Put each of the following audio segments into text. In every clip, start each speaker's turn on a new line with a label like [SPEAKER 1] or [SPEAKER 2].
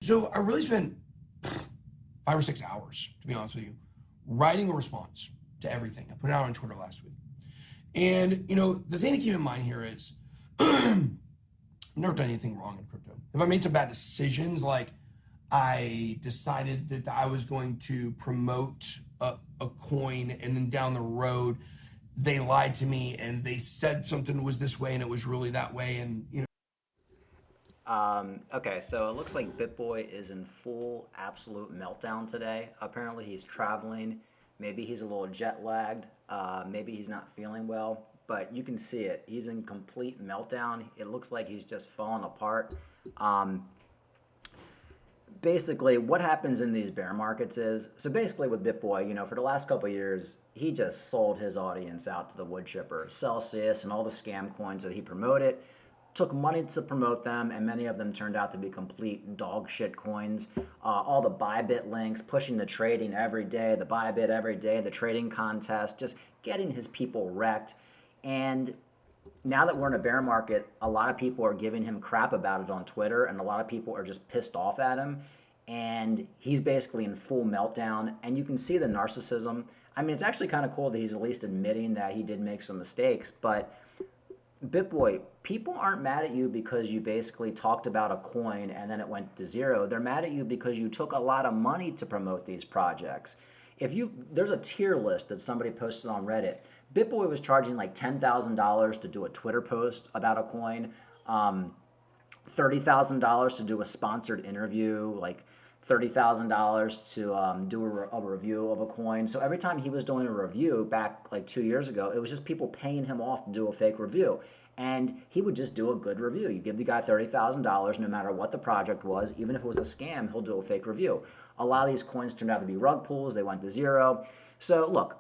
[SPEAKER 1] So I really spent 5 or 6 hours, to be honest with you, writing a response to everything. I put it out on Twitter last week. And, the thing to keep in mind here is I've never done anything wrong in crypto. If I made some bad decisions, like I decided that I was going to promote a coin and then down the road, they lied to me and they said something was this way and it was really that way. And,
[SPEAKER 2] Okay, so it looks like Bitboy is in full absolute meltdown today. Apparently, he's traveling. Maybe he's a little jet lagged. Maybe he's not feeling well, but you can see it. He's in complete meltdown. It looks like he's just falling apart. Um, Basically, what happens in these bear markets is so basically with Bitboy, for the last couple of years, he just sold his audience out to the wood chipper, Celsius, and all the scam coins that he promoted. Took money to promote them, and many of them turned out to be complete dog shit coins. All the Bybit links, pushing the trading every day, the Bybit every day, the trading contest, just getting his people wrecked. And now that we're in a bear market, a lot of people are giving him crap about it on Twitter, and a lot of people are just pissed off at him. And he's basically in full meltdown, and you can see the narcissism. I mean, it's actually kind of cool that he's at least admitting that he did make some mistakes, but Bitboy, people aren't mad at you because you basically talked about a coin and then it went to zero. They're mad at you because you took a lot of money to promote these projects. There's a tier list that somebody posted on Reddit. Bitboy was charging like $10,000 to do a Twitter post about a coin, $30,000 to do a sponsored interview, like $30,000 to do a review of a coin. So every time he was doing a review back like 2 years ago, it was just people paying him off to do a fake review. And he would just do a good review. You give the guy $30,000 no matter what the project was, even if it was a scam, he'll do a fake review. A lot of these coins turned out to be rug pulls, they went to zero. So look,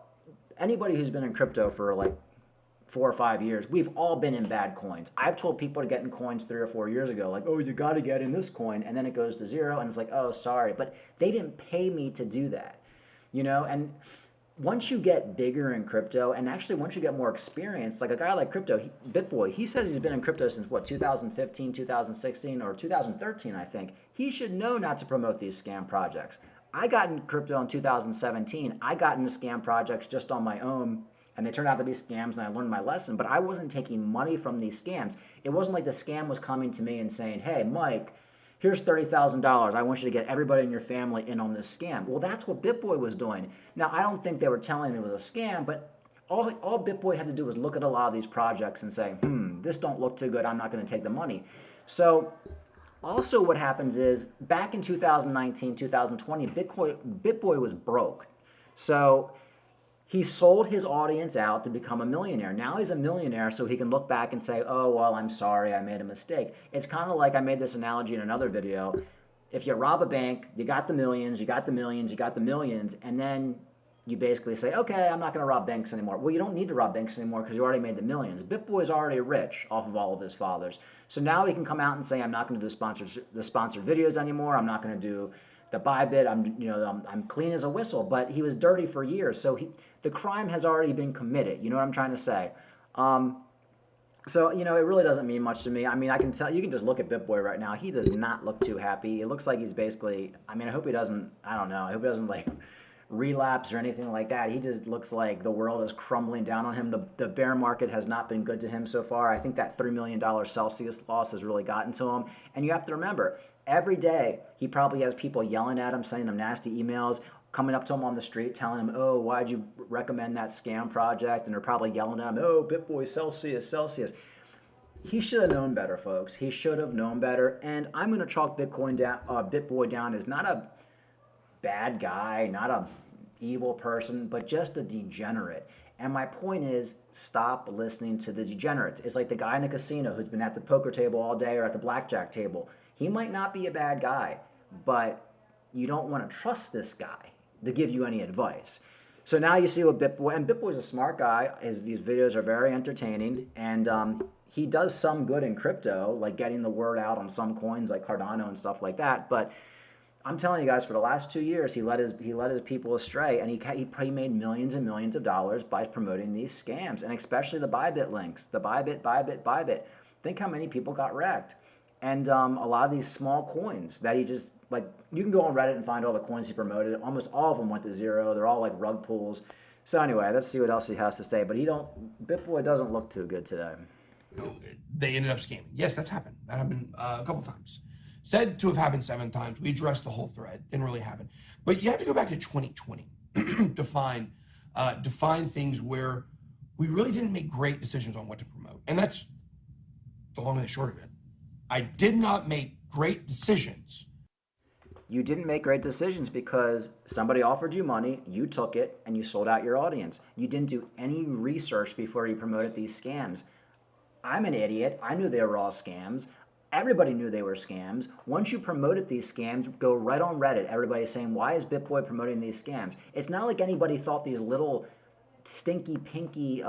[SPEAKER 2] anybody who's been in crypto for like 4 or 5 years, we've all been in bad coins. I've told people to get in coins 3 or 4 years ago, like, oh, you got to get in this coin, and then it goes to zero, and it's like, oh, sorry, but they didn't pay me to do that, And once you get bigger in crypto, and actually once you get more experience, like a guy like Bitboy, he says he's been in crypto since what, 2015, 2016, or 2013, I think. He should know not to promote these scam projects. I got in crypto in 2017. I got into scam projects just on my own, and they turned out to be scams, and I learned my lesson, but I wasn't taking money from these scams. It wasn't like the scam was coming to me and saying, hey, Mike, here's $30,000. I want you to get everybody in your family in on this scam. Well, that's what Bitboy was doing. Now, I don't think they were telling me it was a scam, but all Bitboy had to do was look at a lot of these projects and say, this don't look too good. I'm not going to take the money. So also what happens is back in 2019, 2020, Bitboy was broke. So he sold his audience out to become a millionaire. Now he's a millionaire, so he can look back and say, oh, well, I'm sorry, I made a mistake. It's kind of like I made this analogy in another video. If you rob a bank, you got the millions, you got the millions, you got the millions, and then you basically say, okay, I'm not going to rob banks anymore. Well, you don't need to rob banks anymore because you already made the millions. Bitboy's already rich off of all of his fathers. So now he can come out and say, I'm not going to do the sponsored videos anymore. I'm not going to do the Bybit. I'm clean as a whistle. But he was dirty for years. So the crime has already been committed. You know what I'm trying to say? So, it really doesn't mean much to me. I mean, I can tell, you can just look at Bitboy right now. He does not look too happy. It looks like he's basically, I hope he doesn't, I don't know, I hope he doesn't like relapse or anything like that. He just looks like the world is crumbling down on him. The bear market has not been good to him so far. I think that $3 million Celsius loss has really gotten to him. And you have to remember, every day he probably has people yelling at him, sending him nasty emails, coming up to him on the street telling him, oh, why'd you recommend that scam project? And they're probably yelling at him, oh, Bitboy, Celsius, Celsius. He should have known better, folks. He should have known better. And I'm going to chalk Bitboy down as not a bad guy, not a evil person, but just a degenerate. And my point is, stop listening to the degenerates. It's like the guy in the casino who's been at the poker table all day or at the blackjack table. He might not be a bad guy, but you don't want to trust this guy to give you any advice. So now you see what Bitboy, and Bitboy's a smart guy. These videos are very entertaining, and he does some good in crypto, like getting the word out on some coins like Cardano and stuff like that. But I'm telling you guys, for the last 2 years, he led his people astray, and he made millions and millions of dollars by promoting these scams, and especially the Bybit links, the Bybit. Think how many people got wrecked, and a lot of these small coins that he just like you can go on Reddit and find all the coins he promoted. Almost all of them went to zero. They're all like rug pulls. So anyway, let's see what else he has to say. But Bitboy doesn't look too good today.
[SPEAKER 1] They ended up scamming. Yes, that's happened. That happened a couple times. Said to have happened 7 times. We addressed the whole thread. Didn't really happen. But you have to go back to 2020 to find things where we really didn't make great decisions on what to promote. And that's the long and the short of it. I did not make great decisions.
[SPEAKER 2] You didn't make great decisions because somebody offered you money, you took it, and you sold out your audience. You didn't do any research before you promoted these scams. I'm an idiot. I knew they were all scams. Everybody knew they were scams. Once you promoted these scams, go right on Reddit. Everybody's saying, why is Bitboy promoting these scams? It's not like anybody thought these little stinky pinky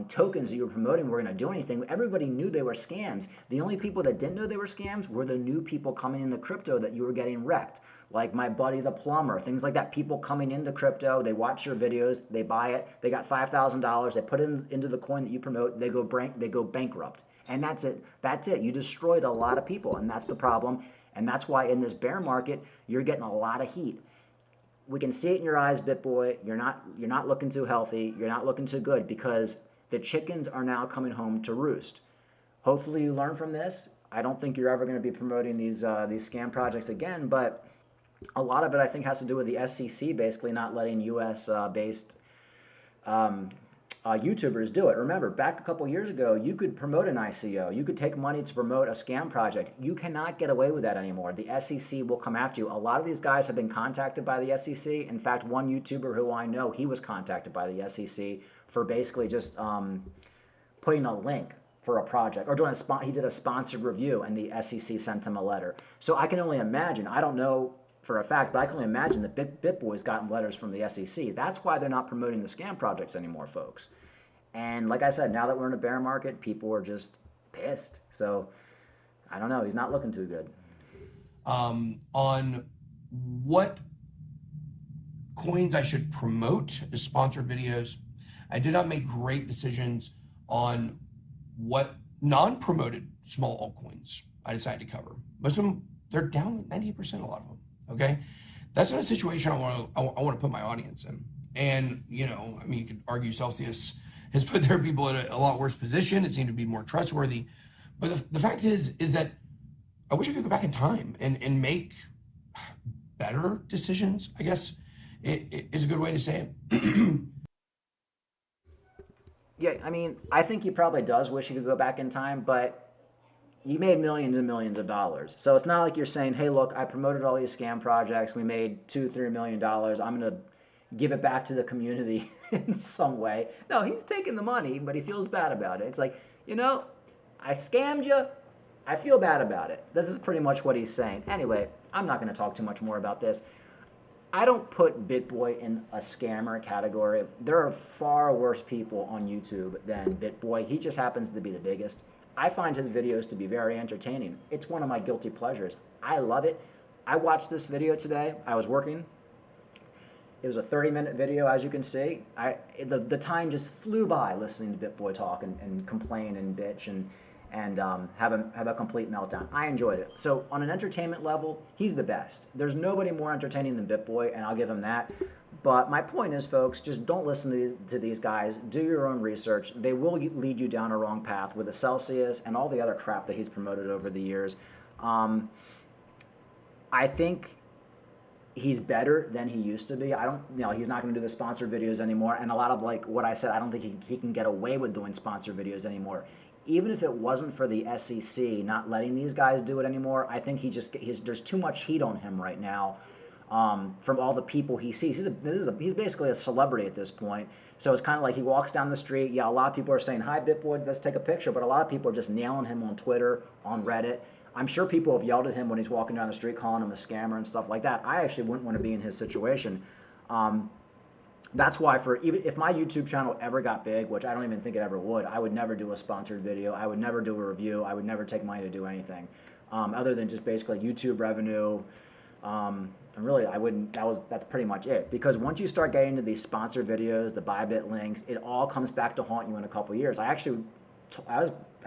[SPEAKER 2] tokens that you were promoting were going to do anything. Everybody knew they were scams. The only people that didn't know they were scams were the new people coming into crypto that you were getting wrecked. Like my buddy the plumber, things like that. People coming into crypto, they watch your videos, they buy it, they got $5,000, they put it into the coin that you promote, they go bankrupt. And that's it. That's it. You destroyed a lot of people, and that's the problem. And that's why in this bear market, you're getting a lot of heat. We can see it in your eyes, Bitboy. You're not looking too healthy. You're not looking too good because the chickens are now coming home to roost. Hopefully you learn from this. I don't think you're ever going to be promoting these scam projects again, but a lot of it I think has to do with the SEC basically not letting U.S. based YouTubers do it. Remember, back a couple years ago, you could promote an ICO. You could take money to promote a scam project. You cannot get away with that anymore. The SEC will come after you. A lot of these guys have been contacted by the SEC. In fact, one YouTuber who I know, he was contacted by the SEC for basically just putting a link for a project or doing he did a sponsored review and the SEC sent him a letter. So I can only imagine, I don't know for a fact, but I can only imagine that Bitboy's gotten letters from the SEC. That's why they're not promoting the scam projects anymore, folks. And like I said, now that we're in a bear market, people are just pissed. So I don't know. He's not looking too good.
[SPEAKER 1] On what coins I should promote as sponsored videos, I did not make great decisions on what non-promoted small altcoins I decided to cover. Most of them, they're down 98%, a lot of them. Okay, that's not a situation I want to put my audience in. And you could argue Celsius has put their people in a lot worse position. It seemed to be more trustworthy, but the fact is that I wish I could go back in time and make better decisions. I guess is a good way to say it.
[SPEAKER 2] Yeah, I mean, I think he probably does wish he could go back in time, but you made millions and millions of dollars. So it's not like you're saying, hey, look, I promoted all these scam projects. We made $2-3 million. I'm going to give it back to the community in some way. No, he's taking the money, but he feels bad about it. It's like, I scammed you. I feel bad about it. This is pretty much what he's saying. Anyway, I'm not going to talk too much more about this. I don't put Bitboy in a scammer category. There are far worse people on YouTube than Bitboy. He just happens to be the biggest. I find his videos to be very entertaining. It's one of my guilty pleasures. I love it. I watched this video today. I was working. It was a 30-minute video, as you can see. The time just flew by listening to Bitboy talk and complain and bitch and have a complete meltdown. I enjoyed it. So on an entertainment level, he's the best. There's nobody more entertaining than Bitboy, and I'll give him that. But my point is, folks, just don't listen to these guys. Do your own research. They will lead you down a wrong path with the Celsius and all the other crap that he's promoted over the years. I think he's better than he used to be. He's not going to do the sponsored videos anymore. And a lot of what I said, I don't think he can get away with doing sponsored videos anymore. Even if it wasn't for the SEC not letting these guys do it anymore, I think there's too much heat on him right now. From all the people he sees. He's basically a celebrity at this point. So it's kind of like he walks down the street. Yeah, a lot of people are saying, hi, Bitboy, let's take a picture. But a lot of people are just nailing him on Twitter, on Reddit. I'm sure people have yelled at him when he's walking down the street, calling him a scammer and stuff like that. I actually wouldn't want to be in his situation. That's why even if my YouTube channel ever got big, which I don't even think it ever would, I would never do a sponsored video. I would never do a review. I would never take money to do anything other than just basically YouTube revenue. And really, I wouldn't. That's pretty much it. Because once you start getting into these sponsored videos, the Bybit links, it all comes back to haunt you in a couple of years. I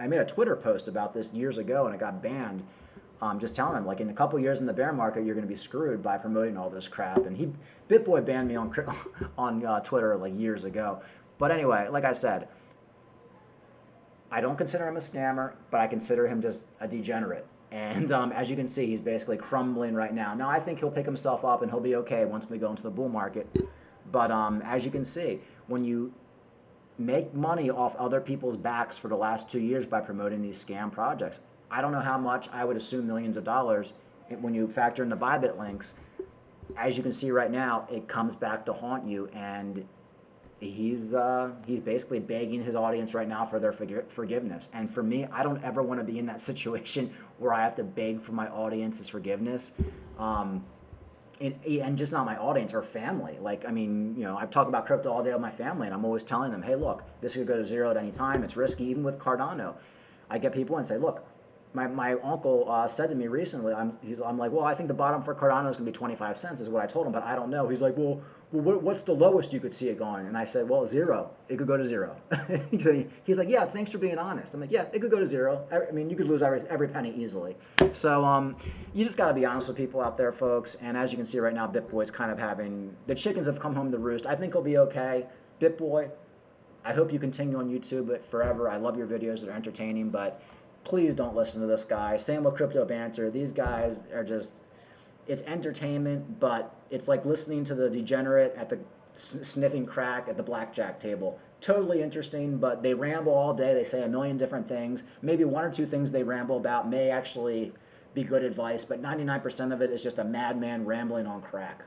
[SPEAKER 2] made a Twitter post about this years ago, and it got banned. just telling him, like, in a couple years in the bear market, you're going to be screwed by promoting all this crap. And Bitboy banned me on on Twitter like years ago. But anyway, like I said, I don't consider him a scammer, but I consider him just a degenerate. And as you can see, he's basically crumbling right now. Now, I think he'll pick himself up and he'll be okay once we go into the bull market. But as you can see, when you make money off other people's backs for the last 2 years by promoting these scam projects, I don't know how much, I would assume millions of dollars when you factor in the Bybit links. As you can see right now, it comes back to haunt you, and he's basically begging his audience right now for their forgiveness. And for me, I don't ever want to be in that situation where I have to beg for my audience's forgiveness. And just not my audience or family. Like, I mean, you know, I've talked about crypto all day with my family, and I'm always telling them, hey, look, this could go to zero at any time. It's risky, even with Cardano. I get people and say, look, my uncle said to me recently, I'm like, well, I think the bottom for Cardano is going to be 25 cents, is what I told him, but I don't know. He's like, well, what's the lowest you could see it going? And I said, well, zero. It could go to zero. He's like, yeah, thanks for being honest. I'm like, yeah, it could go to zero. I mean, you could lose every penny easily. So you just got to be honest with people out there, folks. And as you can see right now, Bitboy's kind of having, the chickens have come home to roost. I think he'll be okay. Bitboy, I hope you continue on YouTube forever. I love your videos. They're entertaining, but please don't listen to this guy. Same with Crypto Banter. These guys are just, it's entertainment, but it's like listening to the degenerate at the sniffing crack at the blackjack table. Totally interesting, but they ramble all day. They say a million different things. Maybe one or two things they ramble about may actually be good advice, but 99% of it is just a madman rambling on crack.